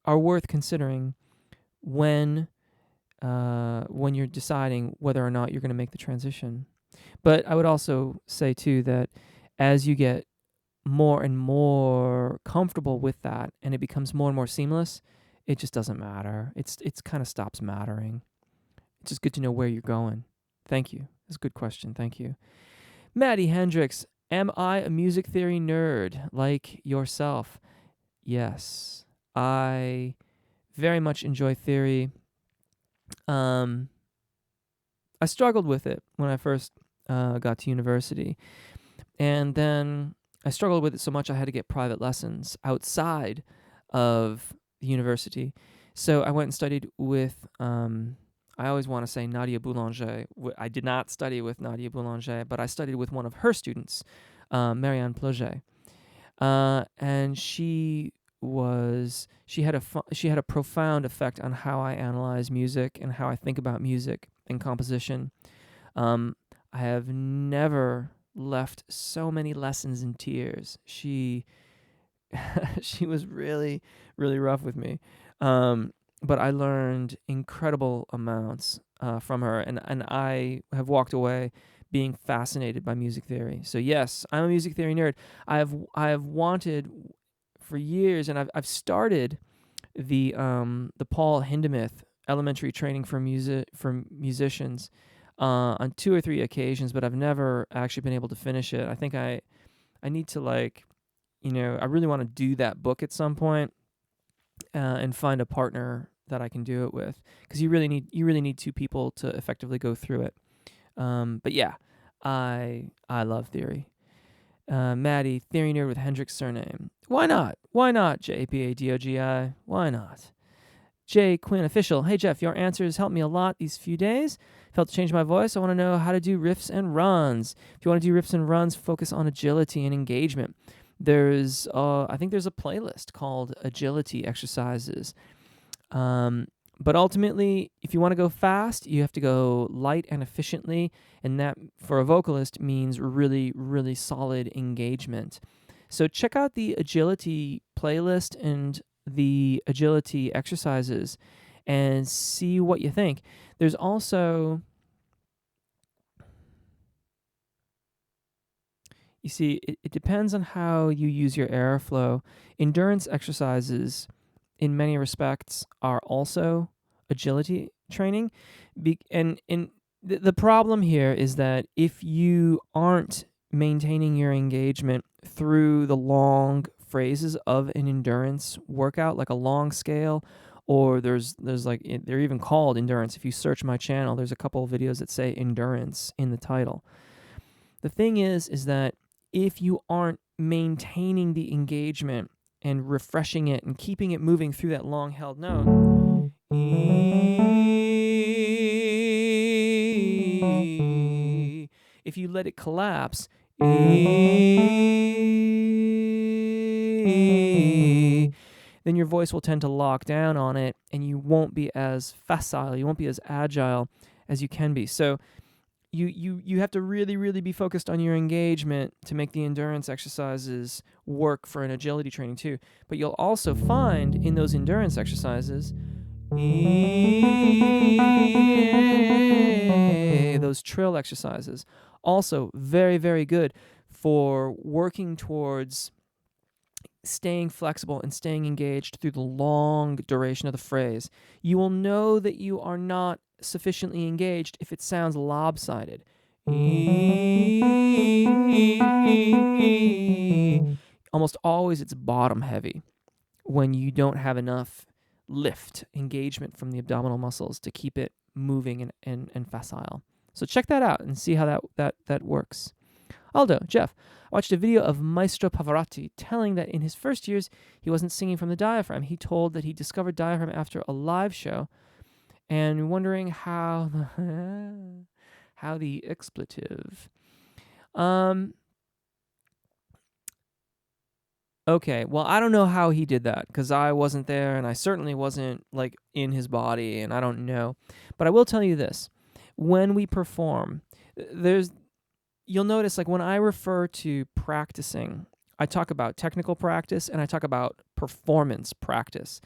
worth considering when you're deciding whether or not you're going to make the transition. But I would also say, too, that as you get more and more comfortable with that and it becomes more and more seamless, it just doesn't matter. It's kind of stops mattering. It's just good to know where you're going. Thank you. That's a good question. Thank you. Maddie Hendricks, am I a music theory nerd like yourself? Yes. I very much enjoy theory. I struggled with it when I first got to university. And then I struggled with it so much I had to get private lessons outside of the university. So I went and studied with, I always want to say Nadia Boulanger. I did not study with Nadia Boulanger, but I studied with one of her students, Marianne Ploget. And she had a profound effect on how I analyze music and how I think about music and composition. I have never left so many lessons in tears. She was really, really rough with me. But I learned incredible amounts from her, and I have walked away being fascinated by music theory. So yes, I'm a music theory nerd. I have wanted for years, and I've started the Paul Hindemith elementary training for musicians on 2 or 3 occasions, but I've never actually been able to finish it. I think I need to, like, I really want to do that book at some point and find a partner that I can do it with, because you really need 2 people to effectively go through it. But yeah, I love theory. Maddie, theory nerd with Hendrix surname. Why not? Why not, JPADOGI? Why not? J Quinn official. Hey Jeff, your answers helped me a lot these few days. Felt to change my voice. I want to know how to do riffs and runs. If you want to do riffs and runs, focus on agility and engagement. I think there's a playlist called Agility Exercises. But ultimately, if you want to go fast, you have to go light and efficiently, and that, for a vocalist, means really, really solid engagement. So check out the agility playlist and the agility exercises and see what you think. There's also, you see, it depends on how you use your airflow. Endurance exercises, in many respects, are also agility training. And the problem here is that if you aren't maintaining your engagement through the long phrases of an endurance workout, like a long scale, or there's like, they're even called endurance. If you search my channel, there's a couple of videos that say endurance in the title. The thing is that if you aren't maintaining the engagement and refreshing it and keeping it moving through that long held note, if you let it collapse, then your voice will tend to lock down on it, and you won't be as facile, you won't be as agile as you can be. So you have to really, really be focused on your engagement to make the endurance exercises work for an agility training too. But you'll also find in those endurance exercises, those trill exercises, also very, very good for working towards staying flexible and staying engaged through the long duration of the phrase. You will know that you are not sufficiently engaged if it sounds lopsided. Almost always it's bottom heavy when you don't have enough lift, engagement from the abdominal muscles to keep it moving and facile. So check that out and see how that works. Aldo, Jeff, I watched a video of Maestro Pavarotti telling that in his first years he wasn't singing from the diaphragm. He told that he discovered diaphragm after a live show, and wondering how the expletive. Okay, well, I don't know how he did that, because I wasn't there, and I certainly wasn't, like, in his body, and I don't know. But I will tell you this. When we perform, you'll notice, like, when I refer to practicing, I talk about technical practice, and I talk about performance practice.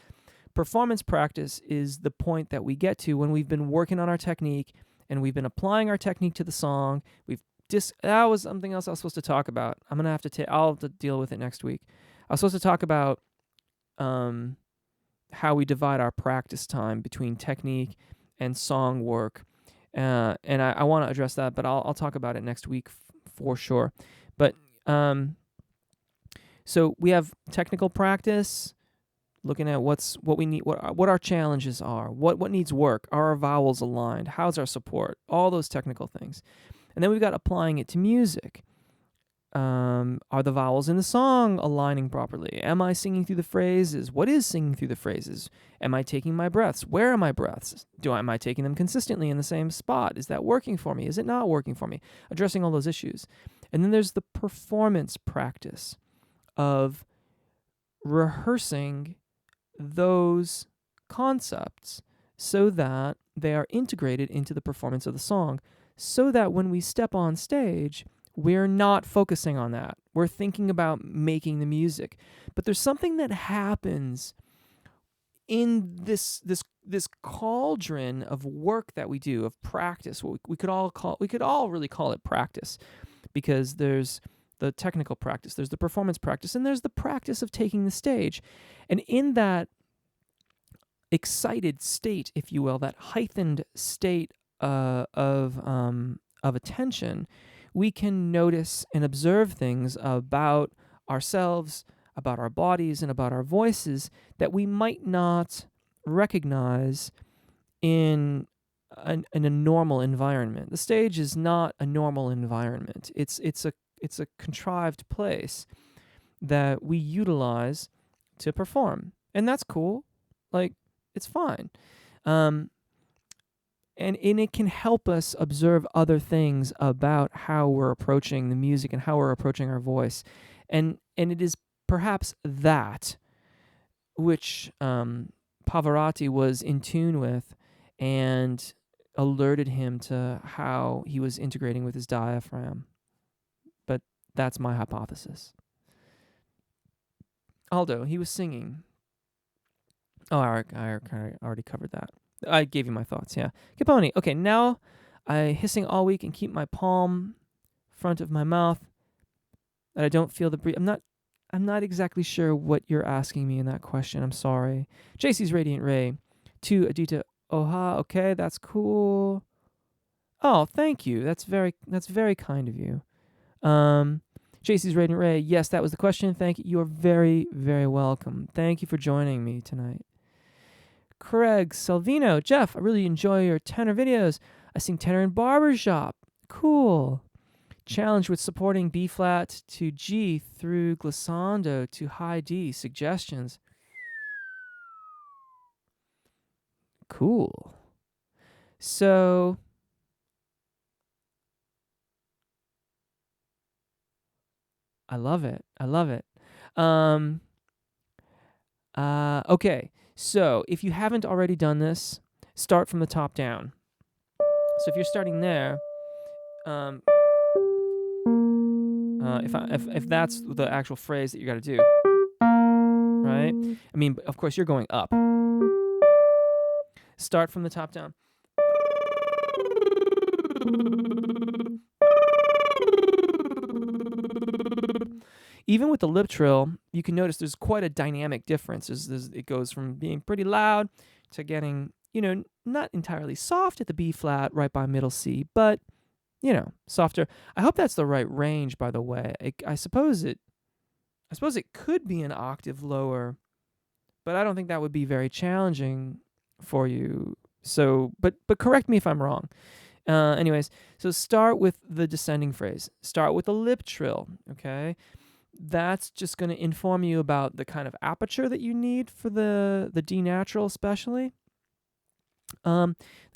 Performance practice is the point that we get to when we've been working on our technique, and we've been applying our technique to the song. That was something else I was supposed to talk about. I'll have to deal with it next week. I was supposed to talk about how we divide our practice time between technique and song work, and I want to address that, but I'll talk about it next week for sure. But so we have technical practice, looking at what we need, what our challenges are, what needs work, are our vowels aligned, how's our support, all those technical things. And then we've got applying it to music. Are the vowels in the song aligning properly? Am I singing through the phrases? What is singing through the phrases? Am I taking my breaths? Where are my breaths? Am I taking them consistently in the same spot? Is that working for me? Is it not working for me? Addressing all those issues. And then there's the performance practice of rehearsing those concepts so that they are integrated into the performance of the song, so that when we step on stage, we're not focusing on that. We're thinking about making the music. But there's something that happens in this cauldron of work that we do, of practice. We could all really call it practice, because there's the technical practice, there's the performance practice, and there's the practice of taking the stage. And in that excited state, if you will, that heightened state of attention, we can notice and observe things about ourselves, about our bodies, and about our voices that we might not recognize in a normal environment. The stage is not a normal environment. It's a contrived place that we utilize to perform, and that's cool. Like, it's fine. And it can help us observe other things about how we're approaching the music and how we're approaching our voice. And it is perhaps that which Pavarotti was in tune with and alerted him to how he was integrating with his diaphragm. But that's my hypothesis. Aldo, he was singing. Oh, I already covered that. I gave you my thoughts, yeah. Capone, okay, now I hissing all week and keep my palm front of my mouth that I don't feel the breathe. I'm not exactly sure what you're asking me in that question. I'm sorry. JC's Radiant Ray. To Adita Oha, okay, that's cool. Oh, thank you. That's very kind of you. JC's Radiant Ray, yes, that was the question. Thank you. You are very, very welcome. Thank you for joining me tonight. Craig Salvino, Jeff, I really enjoy your tenor videos. I sing tenor in barbershop. Cool. Challenge with supporting B flat to G through glissando to high D. Suggestions. Cool. So, I love it. Okay. So, if you haven't already done this, start from the top down. So, if you're starting there, if that's the actual phrase that you got to do, right? I mean, of course, you're going up. Start from the top down. Even with the lip trill, you can notice there's quite a dynamic difference. It goes from being pretty loud to getting, not entirely soft at the B flat right by middle C, but, softer. I hope that's the right range, by the way. I suppose it could be an octave lower, but I don't think that would be very challenging for you. So, but correct me if I'm wrong. Anyways, so start with the descending phrase. Start with the lip trill, okay? That's just going to inform you about the kind of aperture that you need for the D natural, especially.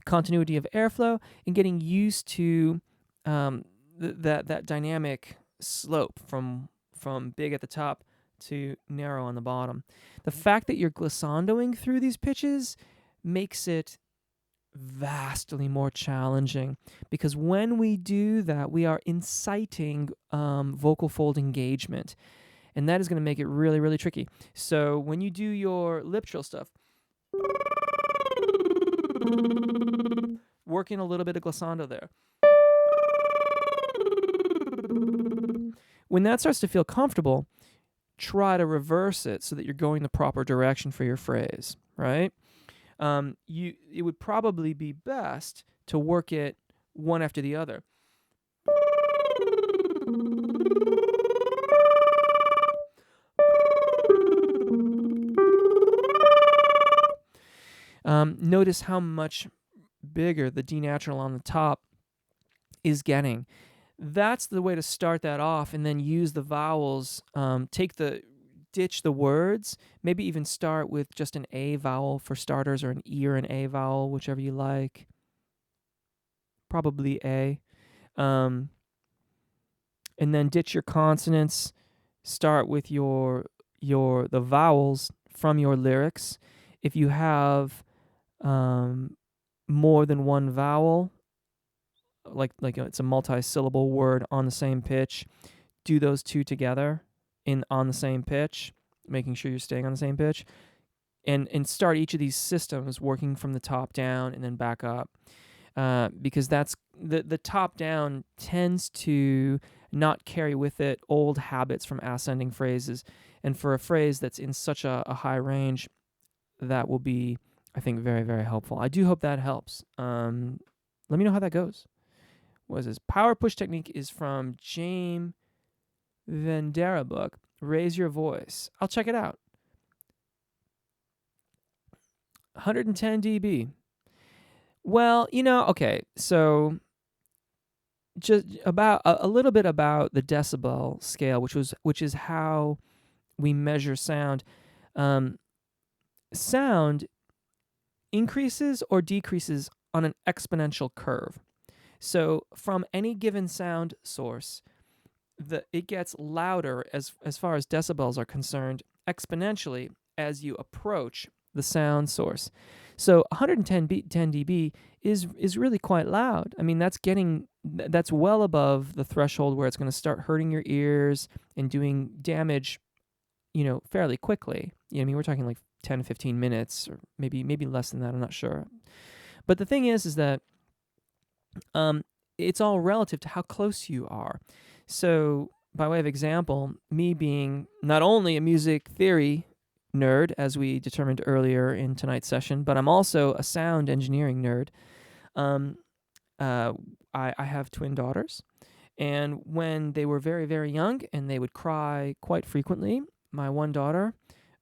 Continuity of airflow and getting used to that dynamic slope from big at the top to narrow on the bottom. The fact that you're glissandoing through these pitches makes it vastly more challenging, because when we do that, we are inciting vocal fold engagement, and that is going to make it really, really tricky. So when you do your lip trill stuff, work in a little bit of glissando there. When that starts to feel comfortable, try to reverse it so that you're going the proper direction for your phrase, right? It would probably be best to work it one after the other. notice how much bigger the D natural on the top is getting. That's the way to start that off, and then use the vowels. Ditch the words. Maybe even start with just an A vowel for starters, or an E or an A vowel, whichever you like. Probably A. And then ditch your consonants. Start with the vowels from your lyrics. If you have more than one vowel, like it's a multi-syllable word on the same pitch, do those two together on the same pitch, making sure you're staying on the same pitch, and start each of these systems working from the top down and then back up, because that's the top down tends to not carry with it old habits from ascending phrases, and for a phrase that's in such a high range, that will be, I think, very, very helpful. I do hope that helps. Let me know how that goes. What is this? Power push technique is from James Vendera book. Raise your voice. I'll check it out. 110 dB. Well, okay, so just about a little bit about the decibel scale, which is how we measure sound. Sound increases or decreases on an exponential curve. So from any given sound source, it gets louder as far as decibels are concerned exponentially as you approach the sound source. So 110 dB is really quite loud. I mean, that's well above the threshold where it's going to start hurting your ears and doing damage, fairly quickly. I mean, we're talking like 10 to 15 minutes, or maybe less than that. I'm not sure. But the thing is that it's all relative to how close you are. So, by way of example, me being not only a music theory nerd, as we determined earlier in tonight's session, but I'm also a sound engineering nerd. I have twin daughters, and when they were very, very young and they would cry quite frequently, my one daughter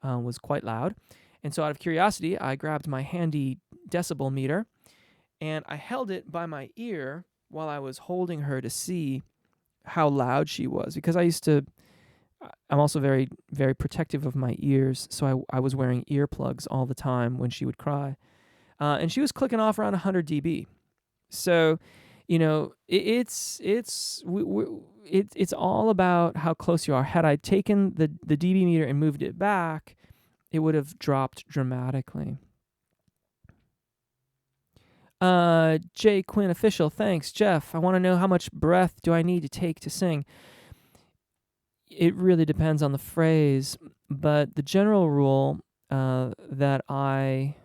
was quite loud. And so out of curiosity, I grabbed my handy decibel meter, and I held it by my ear while I was holding her to see how loud she was, because I'm also very, very protective of my ears, so I was wearing earplugs all the time when she would cry. And she was clicking off around 100 dB. So, it's all about how close you are. Had I taken the dB meter and moved it back, it would have dropped dramatically. J. Quinn Official, thanks. Jeff, I want to know, how much breath do I need to take to sing? It really depends on the phrase, but the general rule that I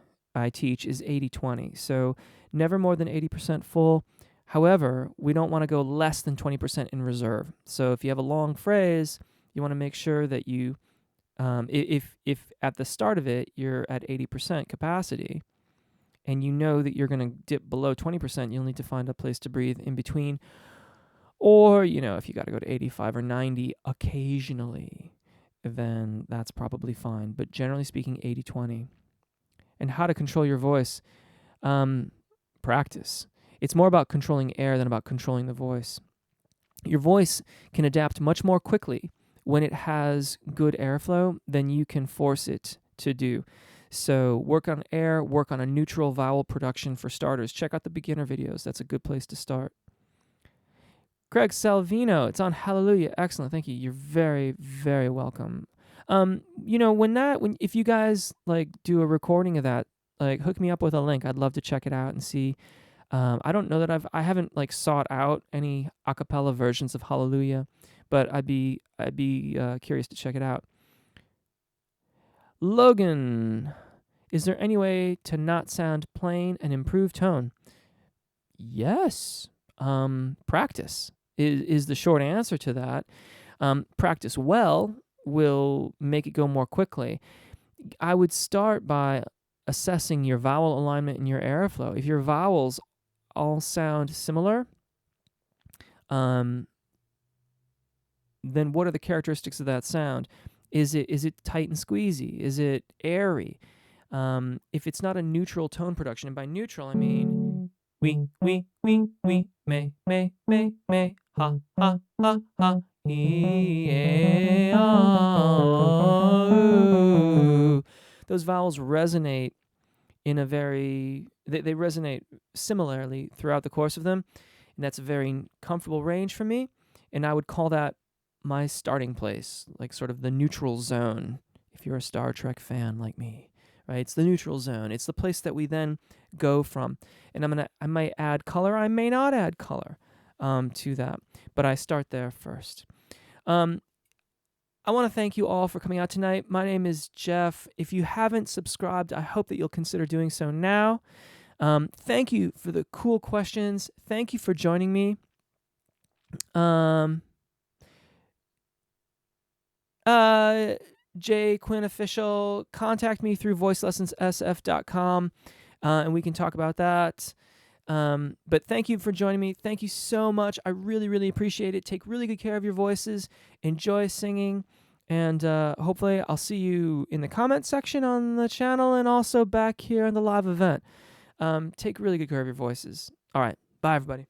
teach is 80-20. So never more than 80% full. However, we don't want to go less than 20% in reserve. So if you have a long phrase, you want to make sure that you, if at the start of it you're at 80% capacity, and you know that you're going to dip below 20%, you'll need to find a place to breathe in between. Or, if you got to go to 85 or 90 occasionally, then that's probably fine. But generally speaking, 80-20. And how to control your voice. Practice. It's more about controlling air than about controlling the voice. Your voice can adapt much more quickly when it has good airflow than you can force it to do. So work on air, work on a neutral vowel production for starters. Check out the beginner videos. That's a good place to start. Greg Salvino, it's on Hallelujah. Excellent. Thank you. You're very, very welcome. If you guys do a recording of that, hook me up with a link. I'd love to check it out and see. I don't know that I haven't sought out any a cappella versions of Hallelujah, but I'd be curious to check it out. Logan, is there any way to not sound plain and improve tone? Yes. Practice is the short answer to that. Practice well will make it go more quickly. I would start by assessing your vowel alignment and your airflow. If your vowels all sound similar, then what are the characteristics of that sound? Is it tight and squeezy? Is it airy? if it's not a neutral tone production, and by neutral I mean we, may, ha, ha, ha, ha, those vowels resonate in a very, they resonate similarly throughout the course of them, and that's a very comfortable range for me, and I would call that my starting place, like sort of the neutral zone, if you're a Star Trek fan like me, right? It's the neutral zone. It's the place that we then go from, and I might add color, I may not add color to that, but I start there first. I want to thank you all for coming out tonight. My name is Jeff. If you haven't subscribed, I hope that you'll consider doing so now. Thank you for the cool questions. Thank you for joining me. Jay Quinn Official, contact me through voicelessonssf.com, and we can talk about that. But thank you for joining me. Thank you so much. I really, really appreciate it. Take really good care of your voices. Enjoy singing. And hopefully I'll see you in the comment section on the channel and also back here in the live event. Take really good care of your voices. All right. Bye, everybody.